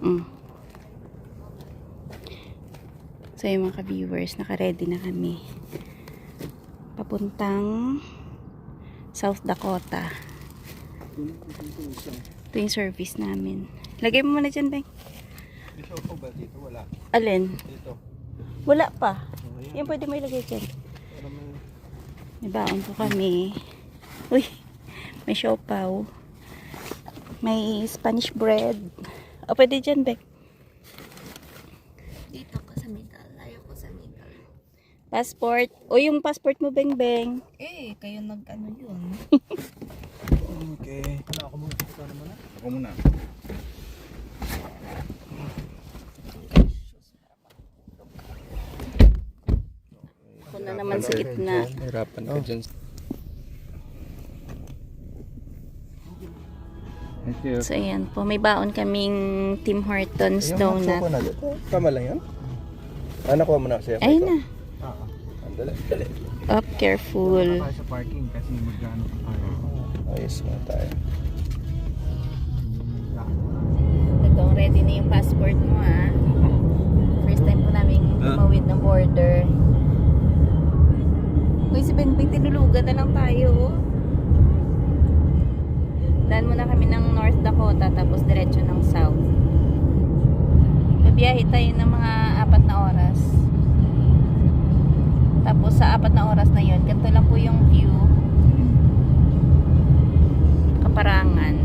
Mm. So yung mga ka-viewers, naka-ready na kami. Papuntang South Dakota. Ito yung service namin. Lagay mo muna dyan, Beng. May show pa ba dito? Wala. Alin? Dito. Wala pa. Yan pwede mo ilagay dyan. May baon po kami. Uy, may siopaw. May Spanish bread. O, pwede dyan, Beng. Dito ko sa middle. Ayaw ko sa middle. Passport. O, yung passport mo, Beng, Beng. Eh, kayo nag-ano yun. Okay. Ano ako muna? Ikaw na muna? Ako muna. Ako na naman sa gitna. Hirapan ka dyan. Thank you. So, ayan po. May baon kaming Tim Hortons donut. Tama lang yan? Nakuha mo na kasi. Ayun na. Dali, dali. Up, careful. Sa parking kasi magkano pa tayo. Ayos nga tayo. Ito, ready na yung passport mo, ha? First time po namin tumawid ng border. Uy, si Benbeng, tinulugan na lang tayo, oh. Daan muna kami ng North Dakota, tapos diretso ng South. Mabiyahe tayo ng mga 4 na oras. Tapos sa 4 na oras na yun, ganito lang po yung view. Kaparangan.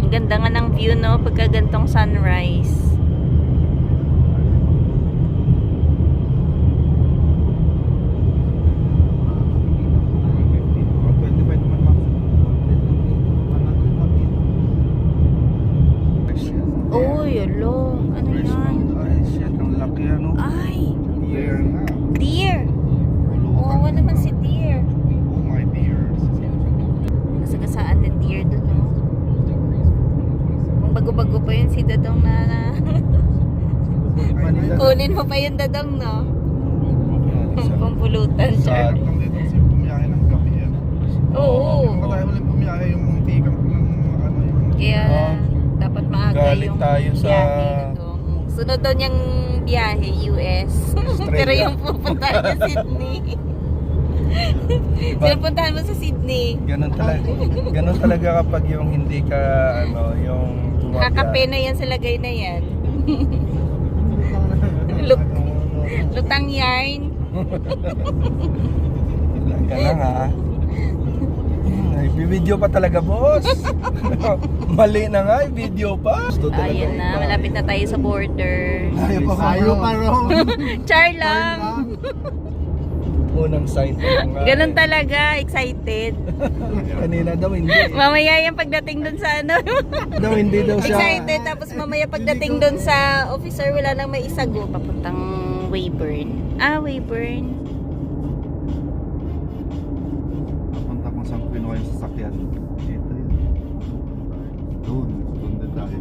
Ang ganda nga ng view, no? Pagka gantong sunrise. Uy, yolo. Ano yan? Ay, shit. Ang laki ano. Ay, Deer nga. deer. Oo naman si deer. Oh my dear. Nasagasaan na deer dun, no? Kung bago-bago pa yun si Dadong na kunin mo pa yung Dadong, no? Pampulutan siya. Sa lang dito kasi pumiyahe ng gabi yan. Oo. Hindi pa tayo ulit pumiyahe yung tikang ng ano yung... Kaya dapat maaga Galing yung tayo sa- biyahe, Dadong. Sunod daw niyang biyahe, US. Pero yung pupuntahan niya Sydney. Pinupuntahan mo sa Sydney. Ganun talaga kapag yung hindi ka ano, yung Kakape na yan sa lagay na yan. Lutang yarn. Ka lang ha. Ay, video pa talaga, boss. Mali na nga, video pa. Ayun na, malapit na tayo sa border. Ayaw pa rin. Char lang. Unang sign pa nga. Ganun talaga, excited. Kanina daw hindi. Mamaya yung pagdating dun sa ano. Hindi daw siya. Excited, tapos mamaya pagdating dun sa officer, wala nang may isago. Papuntang Weyburn. Ah, Weyburn. Papunta kung saan pinuha yung sasakyan. Dito yun. Doon din tayo.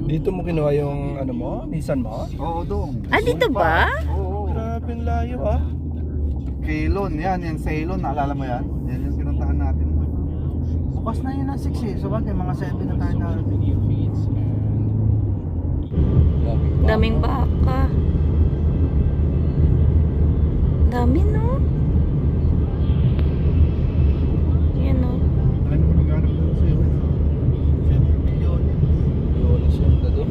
Dito mo kinuha yung ano mo? Nissan mo? Oo, doon. Ah, dito ba? Oo. Grabe ang layo ah. Kailon, yan Ceylon, naalala mo yan? Yan yung pinuntahan natin. Bukas na yun ang 6 eh. So bakit mga 7 na tayo na. Daming baka. Dami, no? Yan, no? Alam mo kung magkano doon sa'yo? 7 milyon. Milyon siya na doon.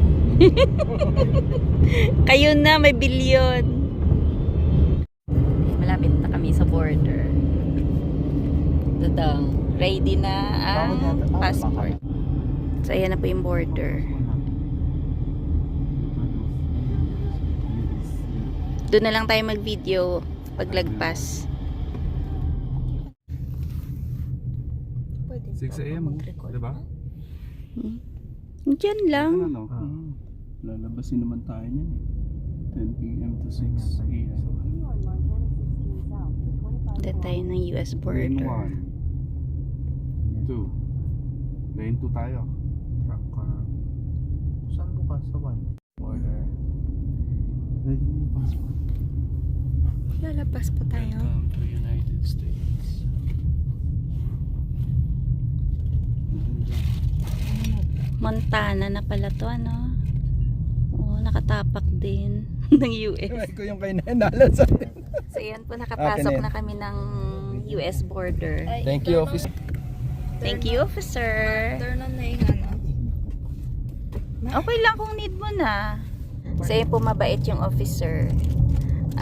Kayo na, may bilyon. Malapit na kami sa border. Dadang, ready na ang passport. So, ayan na po yung border. Doon na lang tayo mag-video paglagpas. 6 AM, diba? Diyan lang. Ano? Lalabasin naman tayo niyan eh. 10 PM to 6 AM. Doon tayo ng US Lane border. 1 2 Lane 2 tayo. Truck car. Saan bukas? Sa 1? Border. Ready yung passport. lalabas po tayo. Welcome to United States. Montana na pala to, ano? Oo, nakatapak din ng US. Ikaw yung kayo nainala sa atin. So, yan po, nakapasok na kami ng US border. Thank you, officer. Thank you, officer. Turn on na yung ano. Okay lang kung need mo na. So, yun po, mabait yung officer.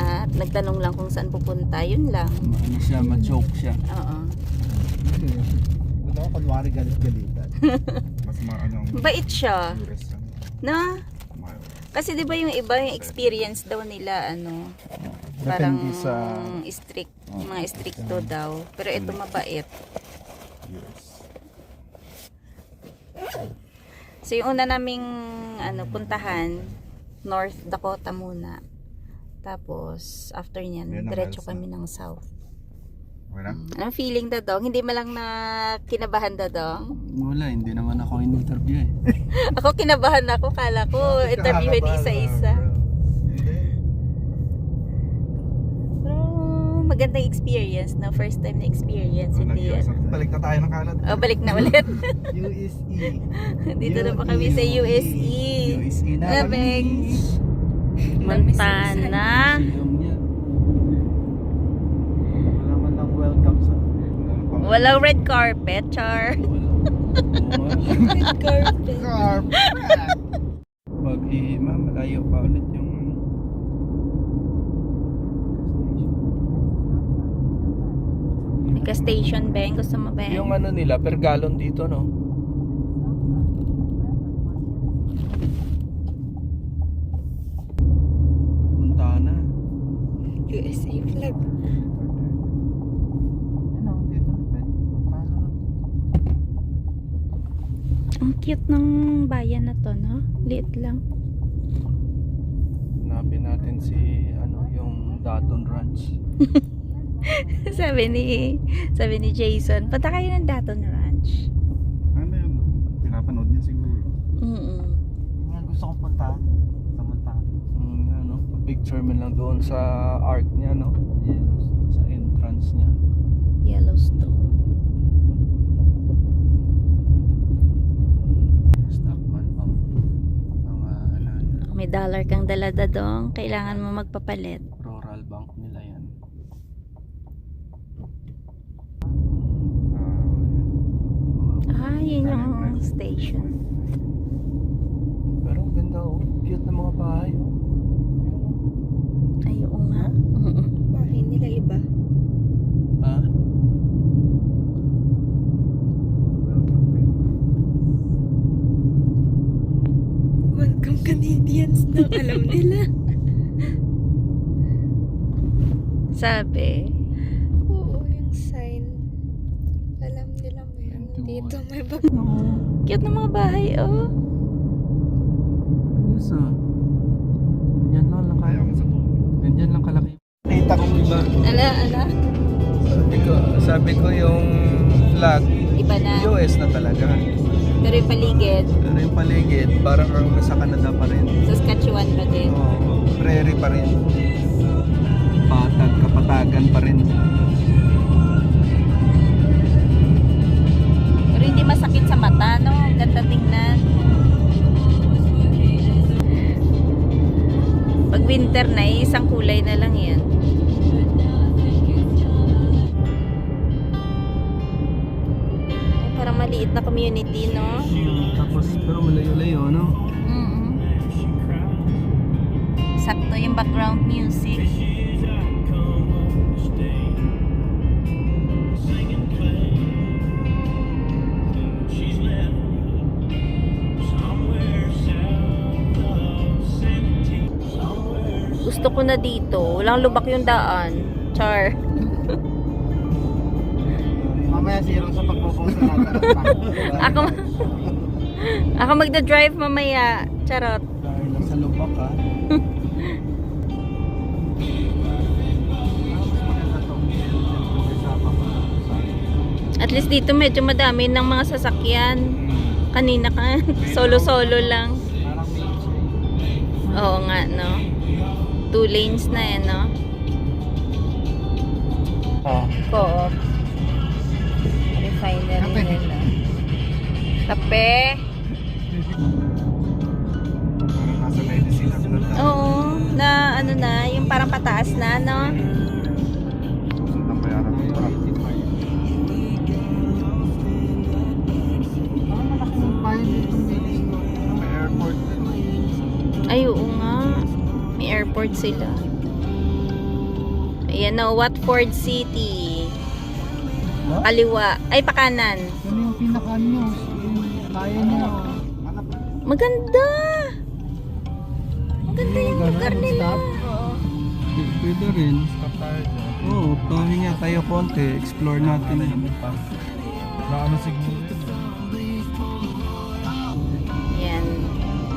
At nagtanong lang kung saan pupunta, yun lang. Ano siya, ma-choke siya. Oo. Ito ako, kunwari galit-galitan. Mas maano. Mabait siya. US lang. Na? Kasi di ba yung iba, yung experience daw nila, ano, parang Depende sa strict, mga stricto daw. Pero ito mabait. US. So yung una naming ano, puntahan, North Dakota muna. Tapos, after nyan, Yan ang diretso halos kami ng South. Okay na? Anong feeling, Dadong? Hindi malang na kinabahan, Dadong? Wala, hindi naman ako in-interview eh. Ako kinabahan ako, kala ko interviewin isa-isa. Pero magandang experience, no? First time na experience. Hindi yan. Balik na tayo ng kalat. Oh, balik na ulit. USE. Dito na pa kami sa USE. USE na Lamig. Montana. Wala man lang welcome sa... Walang red carpet, Char. Red carpet. Pag malayo pa ulit yung Ika station, Beng. Gusto mo, Beng? yung ano nila per gallon dito, no? Montana. USA flag. Ano, dito na pwede. Paano na? Ang cute ng bayan na to, no? Liit lang. Hanapin natin si ano yung Daton Ranch. sabi ni Jason, punta kayo ng Daton Ranch. Ano yun? Pinapanood niya siguro. Mm-mm. Yan gusto kong punta sa Montana. Ano, picture man lang doon sa arc niya, no? Sa entrance niya. Yellowstone. Stockman Pump. Ang ano, May dollar kang dala, Dadong. Kailangan mo magpapalit. rural bank nila yan. Yun yung station. Pero ang ganda, oh. Cute na mga bahay, oh. Ay, oo nga. Bahay nila iba. Ha? Welcome Canadians na alam nila. Sabi. Oo, yung sign. Alam nila may ano dito. May bag. Cute ng mga bahay, oh. Yes, ah. Ganyan lang kaya. Ganyan lang kalaki. Kita ko iba. Ala. Sabi ko yung flag, Iba na. US na talaga. Pero yung paligid, Pero yung paligid, parang kang nasa Canada pa rin. Saskatchewan pa din. Oo, prairie pa rin. Kapatagan pa rin. Pero hindi masakit sa mata, no? Ganda tingnan. Pag winter na, isang kulay na lang yan. Ay, parang maliit na community, no? Tapos, pero malayo-layo, no? Sakto yung background music. Gusto ko na dito. Walang lubak yung daan. Char. Mamaya zero sa pagpupunta natin. Ako magda-drive mamaya. Charot. Dahil nasa lubak, ha? At least dito medyo madami ng mga sasakyan. Kanina ka, solo-solo lang. Oo nga, no? 2 lanes na eh, no? Kape. Parang nasa medicine ako na tayo. Oo, na ano na, yung parang pataas na, no? Susunod ang bayaran ng parking. Parang malaking bayan ditong building. May airport din. Ay, oo nga. May airport sila. Ayan na, Watford City. What? Kaliwa. Ay, pakanan. Yan yung pinaka-news. Yung kaya niya. Maganda! Maganda yung Ganun, lugar nila. stop? Oo. Pwede rin. Stop tayo dyan. Oo, pahinga tayo konti. Explore natin yun. Na ano siguro yun. Yan.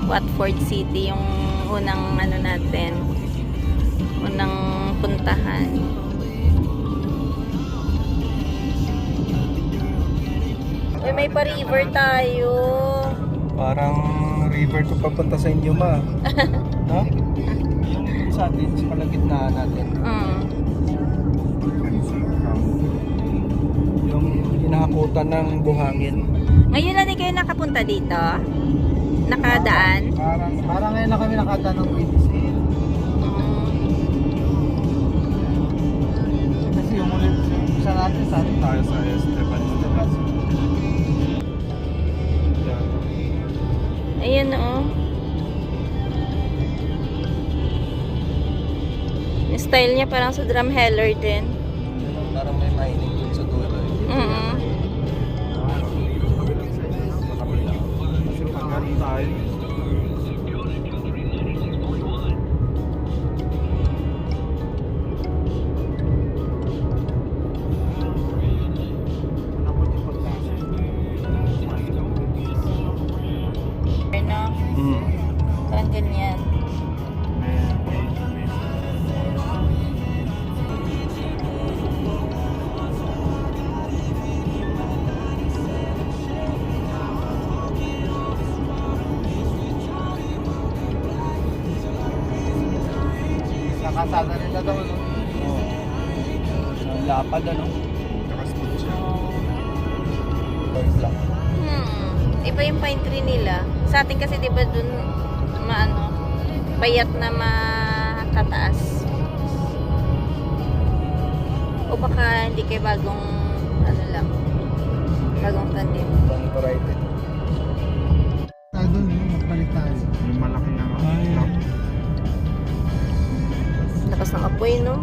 Watford City yung unang ano natin. Unang puntahan. Uy, may pa-river tayo. Parang river to papunta sa inyo, ma. Ha? Yung sa atin, sa kalagitnaan natin. Yung hinahakutan ng buhangin. Ngayon lang din kayo nakapunta dito? Nakadaan? Parang ngayon na kami nakadaan ng PDC. Kasi yung ulit isa natin sa atin. Tayo sa Esteban. Ayan oh. Yung style niya parang sa Drumheller din. Parang may mining dun sa dulo. Kasi pagkaroon tayo. Ano? Parang ganyan. Nakasada nila daw. No? Ang lapad ano? Nakasmooth siya. Bird lang. Iba yung pine tree nila. Sa atin kasi 'di ba dun maano, payat na matataas. O baka hindi kay bagong ano lang. Bagong tanim. Ibang variety. Tayo doon, magpalit tayo. Yung malaki na Lakas ng apoy, no?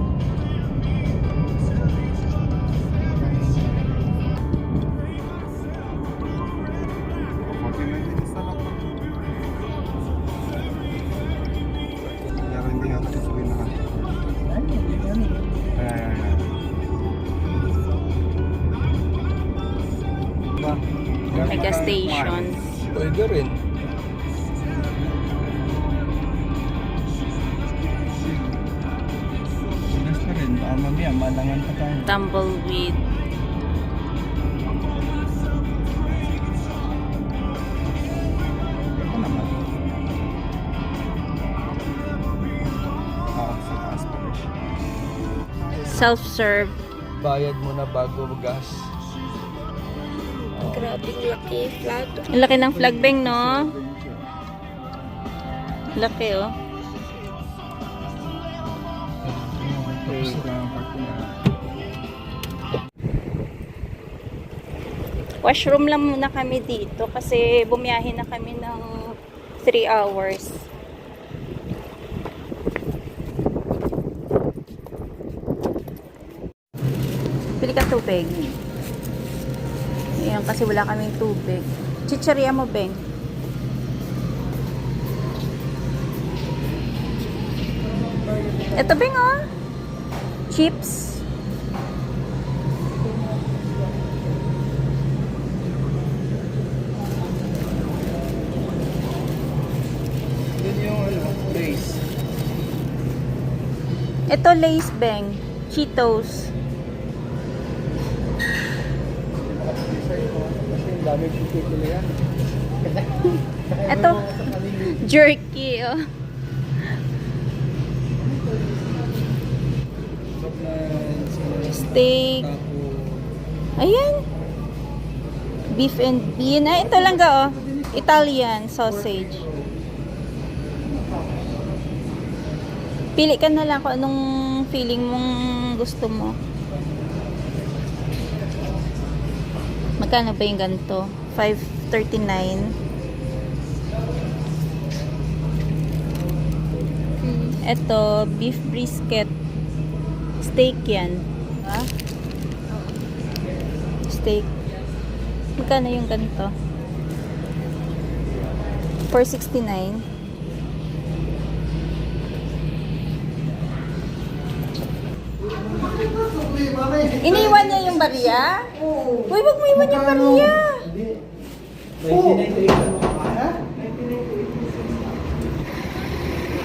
Mega station. Pwede rin. Basta rin. Baka mamaya malangan pa tayo. Tumbleweed. Ito naman. Sa taas pa rin. Self-serve. Bayad muna bago gas. Grabe laki flag. Ang laki ng flag bang, no? Laki, oh. Tapos na ang parking na. Washroom lang muna kami dito kasi bumiyahin na kami ng 3 hours. Pili ka tubig. Ayan, kasi wala kaming tubig. Chicheria mo, Beng. Ito, Beng, oh. Chips. Yun yung base. Ito, Lays, Beng. Cheetos. Kasi dami pipili yan. Ito, jerky, oh. Steak. Ayan. Beef and bean. Ay, ito lang ga, oh. Italian sausage. Pili ka na lang kung anong feeling mong gusto mo. Magkano ba yung ganito? $5.39. Ito, beef brisket. Steak yan. Ha? Steak. Magkano yung ganito? $4.69. Iniwan niya yung barya? Uy, wag mo iwan yung barya.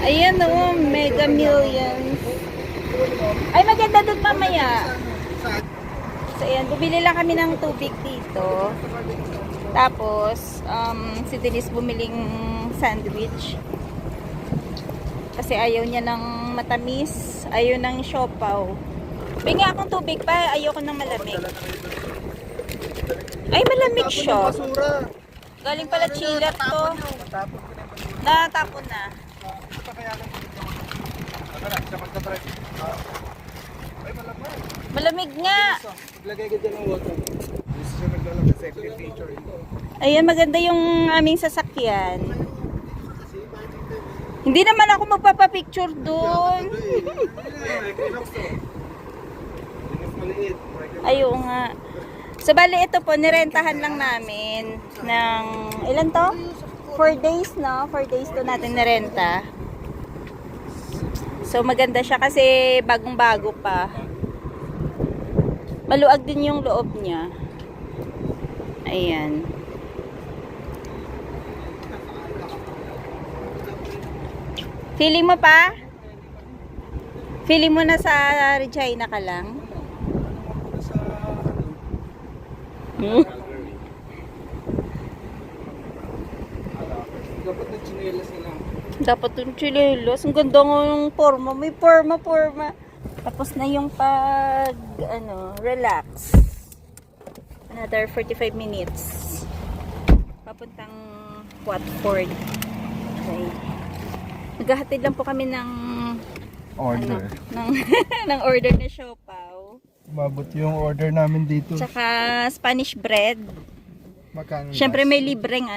Ayan o, Mega Millions. Ay, maganda doon mamaya. So, ayan, bumili lang kami ng tubig dito. Tapos, si Denise bumiling sandwich. Kasi ayaw niya ng matamis. Ayaw ng siopaw. Bingi akong tubig pa. Ayoko ng malamig. Ay, malamig siya. Galing pala chilat to. Natapon na. Malamig nga. Ayan, maganda yung aming sasakyan. Hindi naman ako magpapapicture doon. Ayaw nga. So, bali ito po, nirentahan lang namin ng, ilan to? 4 days, no? 4 days to natin nirenta. So, maganda siya kasi bagong-bago pa. Maluag din yung loob niya. Ayan. Feeling mo pa? Feeling mo na sa Regina ka lang? Dapat na chinelas na lang. Dapat yung chilelos. Ang ganda nga yung forma. May forma. Tapos na yung relax. Another 45 minutes. Papuntang Watford. Okay. Naghahatid lang po kami ng Order. ng order na siopaw. Umabot yung order namin dito. Tsaka Spanish bread. Magkano? Siyempre may libreng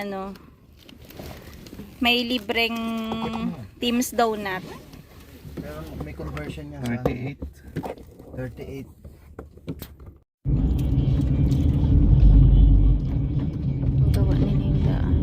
may libreng Tim's donut. Pero may conversion niya 38. 38. Ang gawa nila yung daan.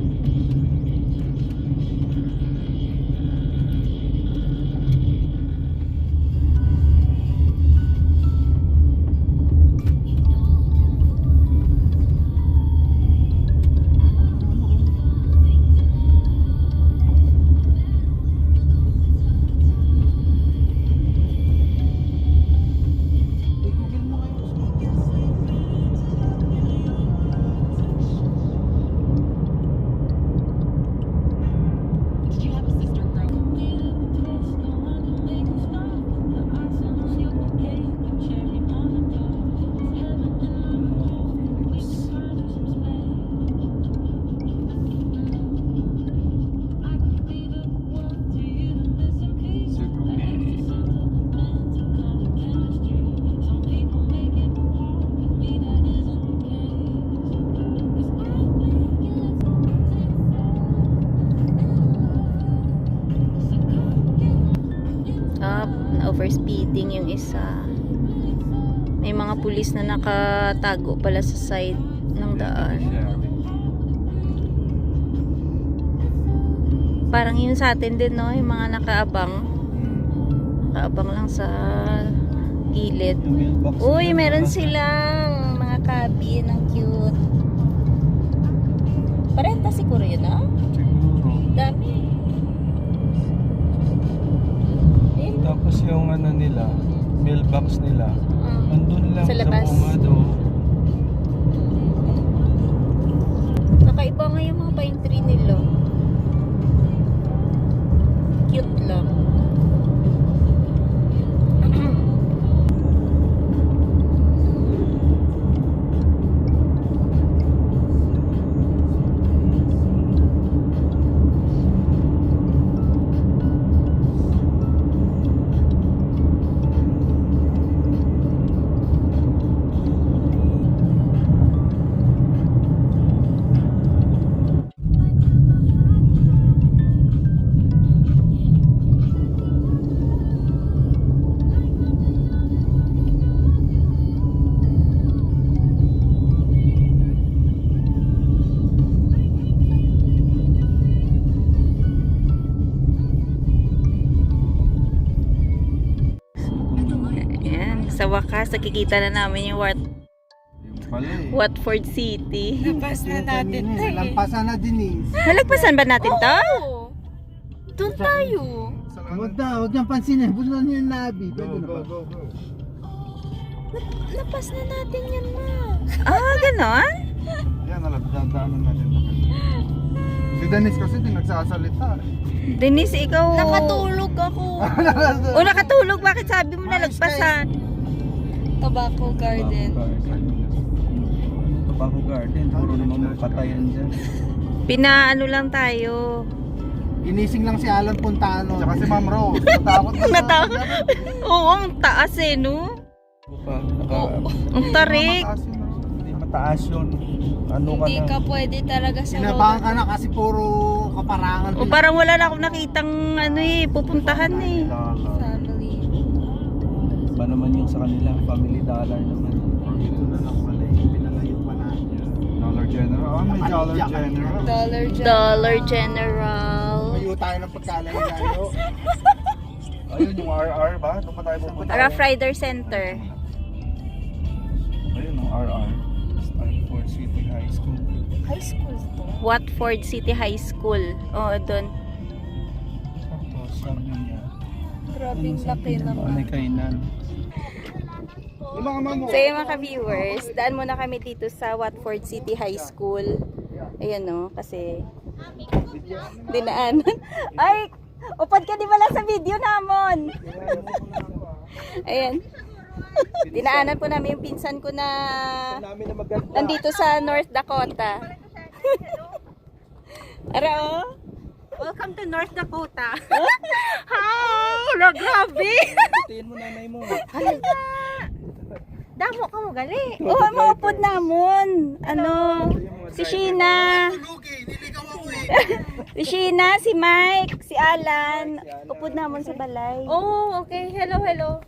Overspeeding yung isa. May mga pulis na nakatago pala sa side ng daan. Parang yun sa atin din, no? Yung mga nakaabang lang sa gilid. Uy, meron silang mga cabin. Ang cute. Parenta siguro yun, no? Siguro. Dami. Tapos yung nila, mailbox nila, andun lang Sa labas. bungado. Nakaiba nga yung mga pine tree nila. Cute lang. Sa wakas, nakikita na namin yung Yung pala eh. Watford City. Labas na natin tayo eh. Lampasan na Denise. Nalagpasan ba natin to? Oo. Doon tayo. Huwag na, huwag niyang pansinin. Busan niyo yung nabi. Go, Pwede na go, ba? go, go. Lapas na natin yan, ma. Ah, ganon? Yan, daanan natin. Si Denise kasi di nagsasalita. Denise, ikaw... Nakatulog ako. O, nakatulog. Bakit sabi mo nalagpasan? Tobacco Garden. Tobacco Garden. Puro naman magpatayan dyan. Pinaano lang tayo. Ginising lang si Alan Puntano. Tsaka si Ma'am Rose. Natakot na. Natawa. Oo, ang taas eh, no? Ang tarik. Hindi mataas yun. Ano ka Hindi na? ka pwede talaga sa Sinabahan ka na kasi puro kaparangan. O, parang wala na akong nakitang ano eh, pupuntahan eh. family. Ba naman yung sa kanila? Family dollar naman. Dito na lang pala yung pinalayo pa na. Dollar General. Oh, may Dollar General. Dollar General. Mayo tayo ng pagkalayo-layo. Ayun yung RR ba? Doon pa tayo pupunta. Rough Rider Center. Ayun yung RR. Stanford City High School. High school to. Watford City High School. Oo, doon. Tapos sabi niya. Grabing laki May naman. kainan. Yung mga mamo. So yung mga viewers, daan muna kami dito sa Watford City High School. Ayan no, kasi dinaanan. Ay, upad ka di pala sa video namon. Ayan. Dinaanan po namin yung pinsan ko na Namin na maganda. nandito sa North Dakota. Ara oh. Welcome to North Dakota. How? Wala, grabe. Tiin mo nanay mo. Damo ka mo gali. Oh, maupod namon. Ano? Si Sheena. Si Sheena, si Mike, si Alan. Upod namon sa balay. Oh, okay. Hello, hello.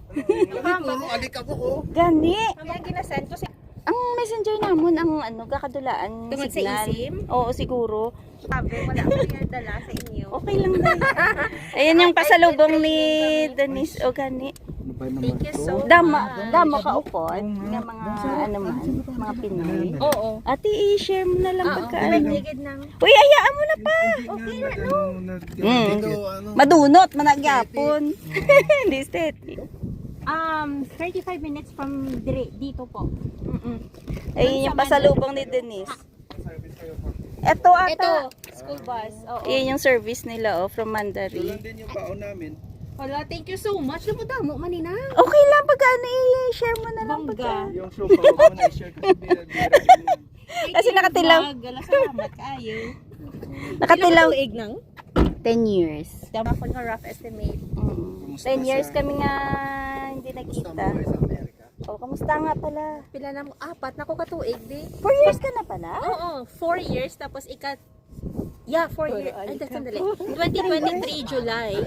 Alik ako ko. Gani. Mamaya ginasend ko si... Ang messenger namon ang ano gakadulaan Tungod sa signal. isim? Oo, siguro. Sabi, wala ako yung dala sa inyo. Okay lang din. Ayan yung pasalubong ni Denise o gani. Thank you so much. Damo ka upod ng mga ano man, mga Pinoy. Oo. Ate, i-share mo na lang pagkaan. Ligid ng... Uy, hayaan mo na pa. Okay na, no? Madunot, managyapon. Hindi steady. 35 minutes from dito po. Ayun yung pasalubong ni Denise. Ito ata. Ito, school bus. Oo. Ayun yung service nila oh, from Mandarin. din yung baon namin. Wala, thank you so much. Lumudamo, manina. Okay lang pagkaan i-share mo na lang pagkaan. Yung show pa ako na i-share kasi Kasi nakatilaw. Salamat kayo. Nakatilaw. Tuig nang? 10 years. Tama ko ng rough estimate. 10 years kami nga hindi nakita. Oh, kamusta nga pala? Pila na mo? 4 na ko katuig, di? 4 years ka na pala? Oo, 4 years. Tapos Yeah, 4 years. Ay, sandali. 2023 July.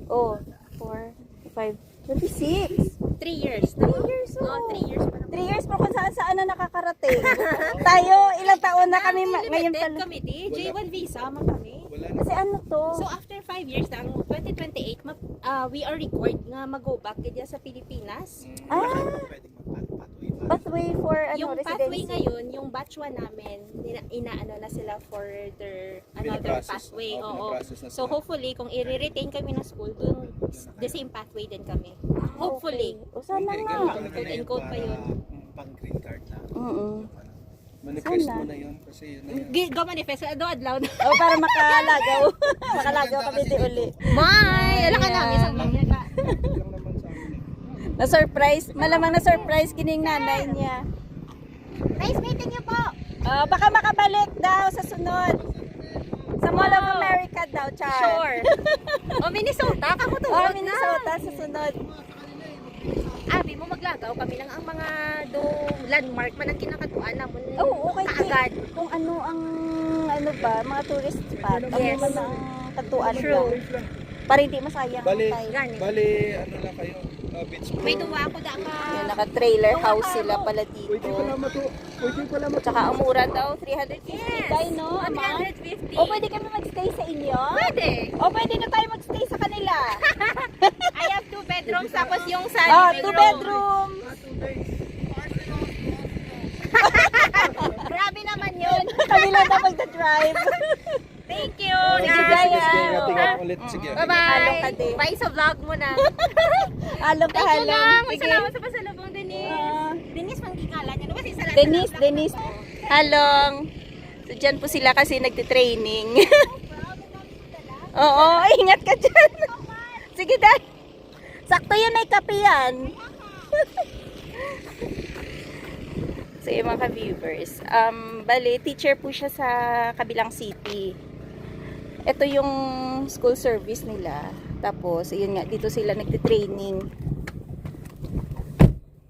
Oh, 4, 5, 26. 3 years. 3 years, Oo, oh. 3 years pa 3 years pa kung saan saan na nakakarating. Tayo, ilang taon na kami ngayon Limited pala. kami, di? J1 visa, man kami. Kasi ano to? So, after 5 years, ang 2028, we are record nga mag-go back kaya sa Pilipinas. Pathway for ano, Yung pathway residency. ngayon, yung batch 1 namin, inaano na sila for another Pinaprocess. pathway. Oo, Oo. pinaprocess na So, sila. hopefully, kung i-retain kami ng school, dun, the same pathway din kami. Hopefully. O sana nga. Quote and quote pa yun. Pang green card na. Sana. Manifest mo na yun kasi yun na yun. Go manifest. Do adlaw na. O para makalagaw. Makalagaw kami di uli. May! Alam ka lang, isang lang. Lang naman sa amin eh. Na-surprise. Malamang na-surprise kining nanay niya. Nice meeting you po! Baka makabalik daw sa sunod. Sa Mall of America daw, Char. Sure. O, Minnesota, kako to. Oh, Minnesota sa sunod. Abi mo maglagaw kami lang ang mga landmark man ang kinakatuan namon. Oo, okay. Kaagad. Kung ano ang ano ba, mga tourist spot. Yes. Ano man ang katuan True. ba. Para hindi masayang ang Bali, time. Ganit. bali, ano lang kayo, beach May duwa ako da ka. Yung naka-trailer house sila pala dito. Pwede pala Tsaka ang mura daw, 350 tayo, no? Ama? 150. O pwede kami magstay sa inyo? Pwede. O pwede na tayo magstay sa kanila? I have 2 bedrooms tapos yung sa Ah, living 2 room. bedrooms. Grabe naman yun. Kami lang na magda-drive. Thank you. Sige, Jaya. Tingnan ulit. Sige. Halong ka Bye-bye. din. Bye sa vlog mo na. Halong ka, Thank you lang. halong. Sige. Salamat sa pasalubong, Denise. Denise, manggigala niya. Ano ba si Salata? Denise. Halong. So, dyan po sila kasi nagtitraining. Oo, ingat ka dyan. Sige, dahil. Sakto yun, may kape yan. So, yung mga viewers, bali, teacher po siya sa kabilang city. Ito yung school service nila. Tapos, yun nga, dito sila nagtitraining.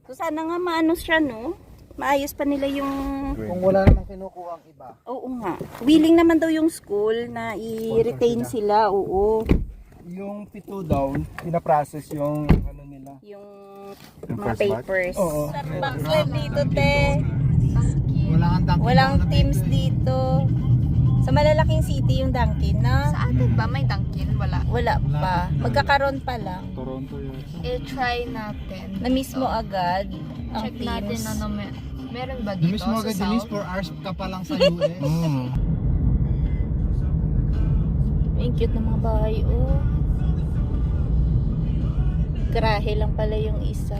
So, sana nga maano siya, no? Maayos pa nila yung... Kung wala namang kinukuha ang iba. Oo nga. Willing naman daw yung school na i-retain sila. Oo. Yung pito down, pinaprocess yung ano nila. Yung Yung mga first batch? papers. Oo. Starbucks live dito, te. Wala kang Dunkin' Walang Donut teams eh. dito. Sa malalaking city yung Dunkin, na? Sa atin ba may Dunkin? Wala. Wala pa. Magkakaroon pa lang. Toronto yun. I-try natin. Na mismo agad ang Check natin teams. ano meron ba dito Mismo agad, sa Denise, South? 4 hours ka pa lang sa US. Ang cute ng mga bahay, oh. Grahe lang pala yung isa.